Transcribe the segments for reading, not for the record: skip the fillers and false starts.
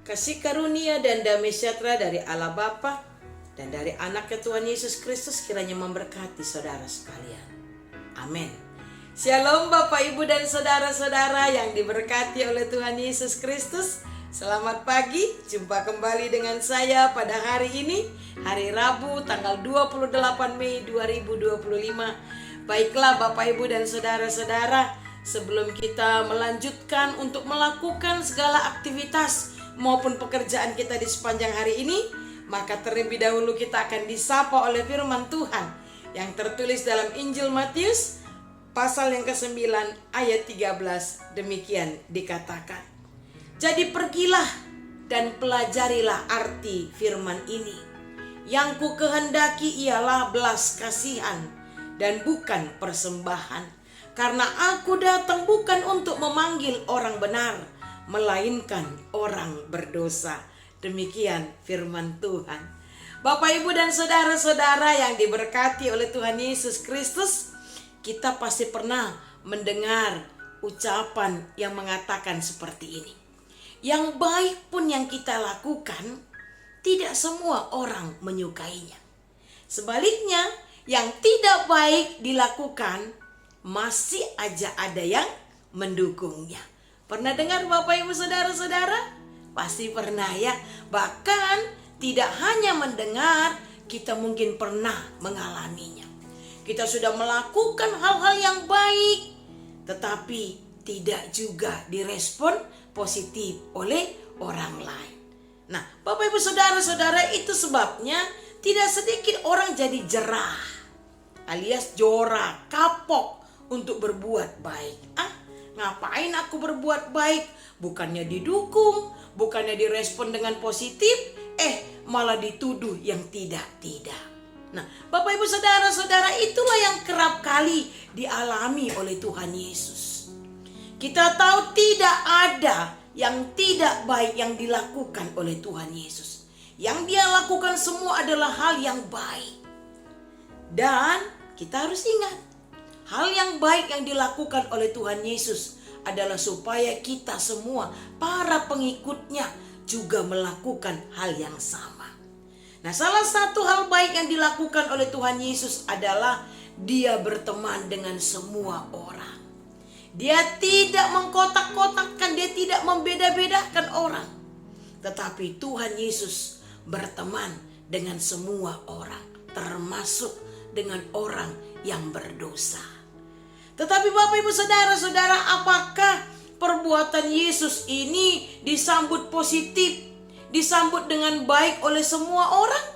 Kasih karunia dan damai sejahtera dari Allah Bapa dan dari Anaknya Tuhan Yesus Kristus kiranya memberkati saudara sekalian. Amin. Shalom Bapak, Ibu, dan saudara-saudara yang diberkati oleh Tuhan Yesus Kristus. Selamat pagi, jumpa kembali dengan saya pada hari ini, hari Rabu tanggal 28 Mei 2025. Baiklah Bapak, Ibu, dan saudara-saudara, sebelum kita melanjutkan untuk melakukan segala aktivitas maupun pekerjaan kita di sepanjang hari ini, maka terlebih dahulu kita akan disapa oleh firman Tuhan yang tertulis dalam Injil Matius pasal yang ke-9 ayat 13. Demikian dikatakan, jadi pergilah dan pelajarilah arti firman ini. Yang ku kehendaki ialah belas kasihan dan bukan persembahan, karena aku datang bukan untuk memanggil orang benar, melainkan orang berdosa. Demikian firman Tuhan. Bapak, Ibu, dan saudara-saudara yang diberkati oleh Tuhan Yesus Kristus, kita pasti pernah mendengar ucapan yang mengatakan seperti ini. Yang baik pun yang kita lakukan, tidak semua orang menyukainya. Sebaliknya, yang tidak baik dilakukan, masih aja ada yang mendukungnya. Pernah dengar Bapak, Ibu, saudara-saudara? Pasti pernah ya. Bahkan tidak hanya mendengar, kita mungkin pernah mengalaminya. Kita sudah melakukan hal-hal yang baik, tetapi tidak juga direspon positif oleh orang lain. Nah, Bapak, Ibu, saudara-saudara, itu sebabnya tidak sedikit orang jadi jerah alias jorah, kapok untuk berbuat baik. Ngapain aku berbuat baik? Bukannya didukung, bukannya direspon dengan positif, malah dituduh yang tidak-tidak. Nah, Bapak, Ibu, saudara-saudara, itulah yang kerap kali dialami oleh Tuhan Yesus. Kita tahu tidak ada yang tidak baik yang dilakukan oleh Tuhan Yesus. Yang Dia lakukan semua adalah hal yang baik. Dan kita harus ingat, hal yang baik yang dilakukan oleh Tuhan Yesus adalah supaya kita semua, para pengikutnya, juga melakukan hal yang sama. Nah, salah satu hal baik yang dilakukan oleh Tuhan Yesus adalah Dia berteman dengan semua orang. Dia tidak mengkotak-kotakkan, Dia tidak membeda-bedakan orang. Tetapi Tuhan Yesus berteman dengan semua orang, termasuk dengan orang yang berdosa. Tetapi Bapak, Ibu, saudara-saudara, apakah perbuatan Yesus ini disambut positif, disambut dengan baik oleh semua orang?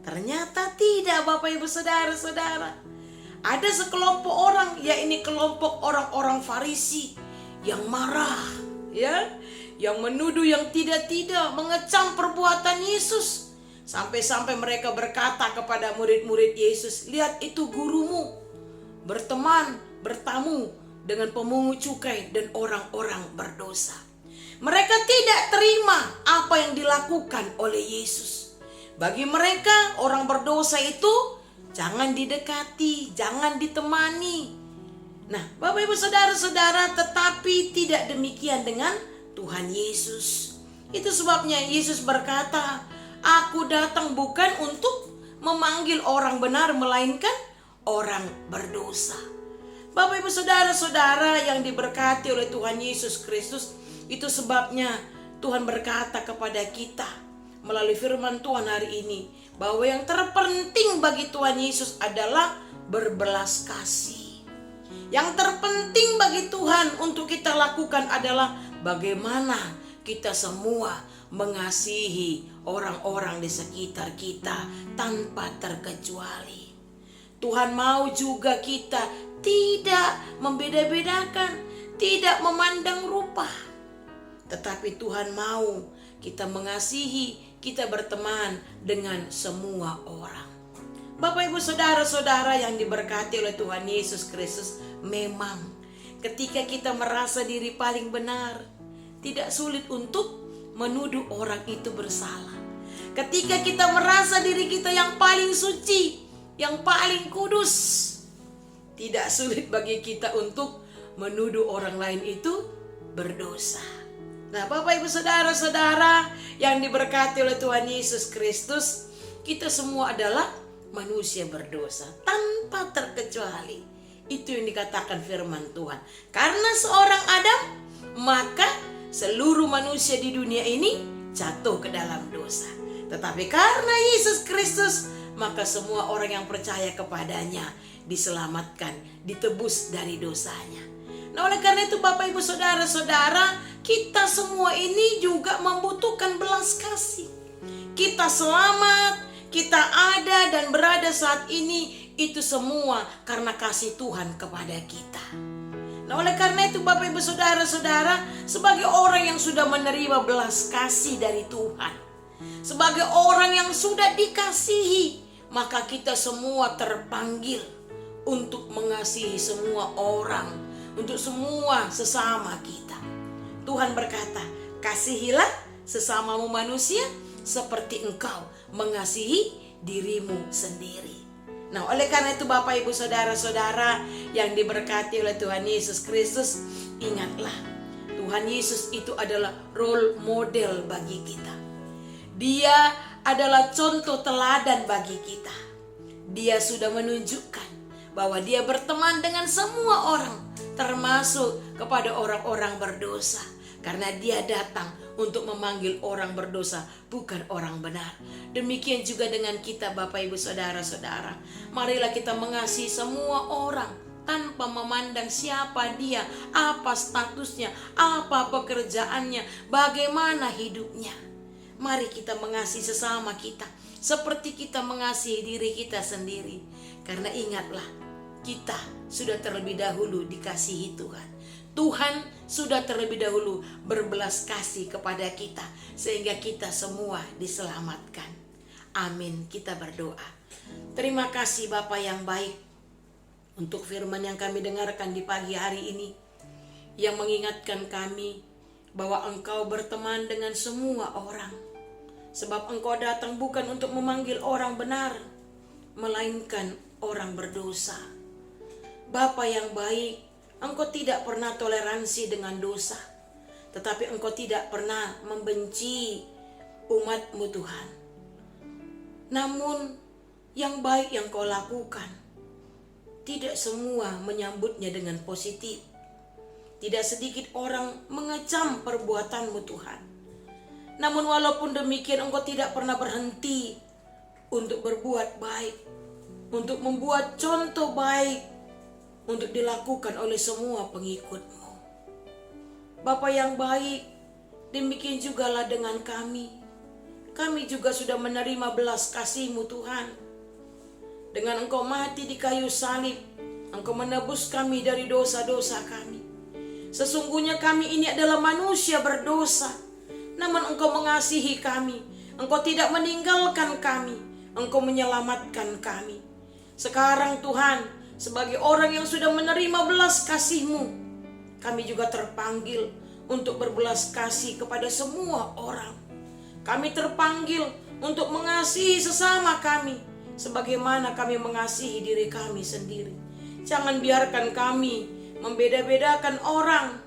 Ternyata tidak, Bapak, Ibu, saudara-saudara. Ada sekelompok orang, yakni kelompok orang-orang Farisi yang marah, yang menuduh yang tidak-tidak, mengecam perbuatan Yesus. Sampai-sampai mereka berkata kepada murid-murid Yesus, lihat itu gurumu bertamu dengan pemungut cukai dan orang-orang berdosa. Mereka tidak terima apa yang dilakukan oleh Yesus. Bagi mereka, orang berdosa itu jangan didekati, jangan ditemani. Nah, Bapak, Ibu, saudara-saudara, tetapi tidak demikian dengan Tuhan Yesus. Itu sebabnya Yesus berkata, aku datang bukan untuk memanggil orang benar, melainkan orang berdosa. Bapak, Ibu, saudara-saudara yang diberkati oleh Tuhan Yesus Kristus, itu sebabnya Tuhan berkata kepada kita melalui firman Tuhan hari ini, bahwa yang terpenting bagi Tuhan Yesus adalah berbelas kasih. Yang terpenting bagi Tuhan untuk kita lakukan adalah bagaimana kita semua mengasihi orang-orang di sekitar kita tanpa terkecuali. Tuhan mau juga kita tidak membeda-bedakan, tidak memandang rupa. Tetapi Tuhan mau kita mengasihi, kita berteman dengan semua orang. Bapak, Ibu, saudara-saudara yang diberkati oleh Tuhan Yesus Kristus, memang ketika kita merasa diri paling benar, tidak sulit untuk menuduh orang itu bersalah. Ketika kita merasa diri kita yang paling suci, yang paling kudus, tidak sulit bagi kita untuk menuduh orang lain itu berdosa. Nah, Bapak Ibu Saudara-saudara yang diberkati oleh Tuhan Yesus Kristus, kita semua adalah manusia berdosa tanpa terkecuali. Itu yang dikatakan firman Tuhan. Karena seorang Adam, maka seluruh manusia di dunia ini jatuh ke dalam dosa. Tetapi karena Yesus Kristus, maka semua orang yang percaya kepadanya diselamatkan, ditebus dari dosanya. Nah, oleh karena itu Bapak Ibu Saudara-saudara, kita semua ini juga membutuhkan belas kasih. Kita selamat, kita ada dan berada saat ini, itu semua karena kasih Tuhan kepada kita. Nah, oleh karena itu Bapak Ibu Saudara-saudara, sebagai orang yang sudah menerima belas kasih dari Tuhan, sebagai orang yang sudah dikasihi, maka kita semua terpanggil untuk mengasihi semua orang, untuk semua sesama kita. Tuhan berkata, kasihilah sesamamu manusia seperti engkau mengasihi dirimu sendiri. Nah, oleh karena itu Bapak Ibu Saudara-saudara yang diberkati oleh Tuhan Yesus Kristus, ingatlah, Tuhan Yesus itu adalah role model bagi kita. Dia adalah contoh teladan bagi kita. Dia sudah menunjukkan bahwa dia berteman dengan semua orang, termasuk kepada orang-orang berdosa. Karena dia datang untuk memanggil orang berdosa, bukan orang benar. Demikian juga dengan kita Bapak Ibu Saudara-saudara. Marilah kita mengasihi semua orang tanpa memandang siapa dia, apa statusnya, apa pekerjaannya, bagaimana hidupnya. Mari kita mengasihi sesama kita seperti kita mengasihi diri kita sendiri. Karena ingatlah, kita sudah terlebih dahulu dikasihi Tuhan. Tuhan sudah terlebih dahulu berbelas kasih kepada kita, sehingga kita semua diselamatkan. Amin. Kita berdoa. Terima kasih Bapa yang baik untuk firman yang kami dengarkan di pagi hari ini, yang mengingatkan kami bahwa Engkau berteman dengan semua orang. Sebab Engkau datang bukan untuk memanggil orang benar, melainkan orang berdosa. Bapa yang baik, Engkau tidak pernah toleransi dengan dosa, tetapi Engkau tidak pernah membenci umat-Mu Tuhan. Namun yang baik yang Kau lakukan, tidak semua menyambutnya dengan positif. Tidak sedikit orang mengecam perbuatan-Mu Tuhan. Namun walaupun demikian, Engkau tidak pernah berhenti untuk berbuat baik, untuk membuat contoh baik, untuk dilakukan oleh semua pengikut-Mu. Bapa yang baik, demikian jugalah dengan kami. Kami juga sudah menerima belas kasih-Mu Tuhan. Dengan Engkau mati di kayu salib, Engkau menebus kami dari dosa-dosa kami. Sesungguhnya kami ini adalah manusia berdosa, namun Engkau mengasihi kami. Engkau tidak meninggalkan kami, Engkau menyelamatkan kami. Sekarang Tuhan, sebagai orang yang sudah menerima belas kasih-Mu, kami juga terpanggil untuk berbelas kasih kepada semua orang. Kami terpanggil untuk mengasihi sesama kami, sebagaimana kami mengasihi diri kami sendiri. Jangan biarkan kami membeda-bedakan orang.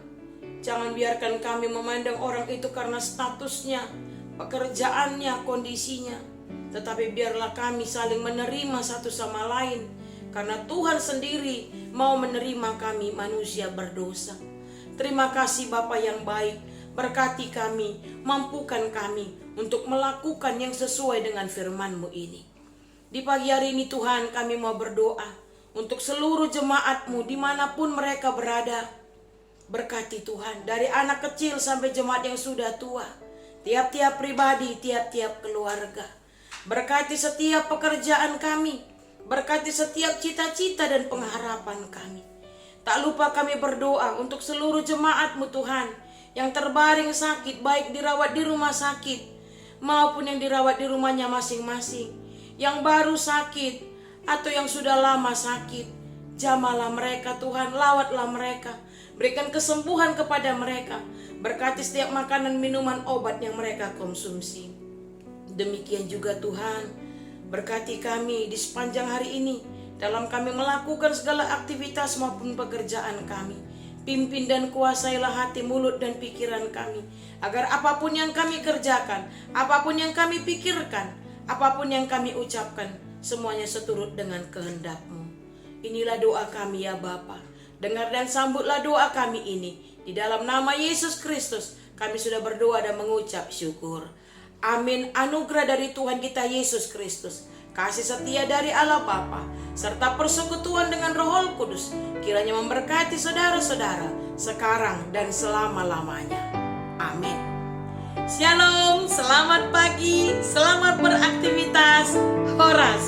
Jangan biarkan kami memandang orang itu karena statusnya, pekerjaannya, kondisinya. Tetapi biarlah kami saling menerima satu sama lain, karena Tuhan sendiri mau menerima kami manusia berdosa. Terima kasih Bapa yang baik. Berkati kami, mampukan kami untuk melakukan yang sesuai dengan firman-Mu ini. Di pagi hari ini Tuhan, kami mau berdoa untuk seluruh jemaat-Mu dimanapun mereka berada. Berkati Tuhan, dari anak kecil sampai jemaat yang sudah tua, tiap-tiap pribadi, tiap-tiap keluarga. Berkati setiap pekerjaan kami, berkati setiap cita-cita dan pengharapan kami. Tak lupa kami berdoa untuk seluruh jemaat-Mu Tuhan yang terbaring sakit, baik dirawat di rumah sakit maupun yang dirawat di rumahnya masing-masing, yang baru sakit atau yang sudah lama sakit. Jamahlah mereka Tuhan, lawatlah mereka, berikan kesembuhan kepada mereka. Berkati setiap makanan, minuman, obat yang mereka konsumsi. Demikian juga Tuhan, berkati kami di sepanjang hari ini dalam kami melakukan segala aktivitas maupun pekerjaan kami. Pimpin dan kuasailah hati, mulut, dan pikiran kami, agar apapun yang kami kerjakan, apapun yang kami pikirkan, apapun yang kami ucapkan, semuanya seturut dengan kehendak-Mu. Inilah doa kami ya Bapa. Dengar dan sambutlah doa kami ini. Di dalam nama Yesus Kristus kami sudah berdoa dan mengucap syukur. Amin. Anugerah dari Tuhan kita Yesus Kristus, kasih setia dari Allah Bapa, serta persekutuan dengan Roh Kudus kiranya memberkati saudara-saudara sekarang dan selama-lamanya. Amin. Shalom, selamat pagi, selamat beraktivitas. Horas.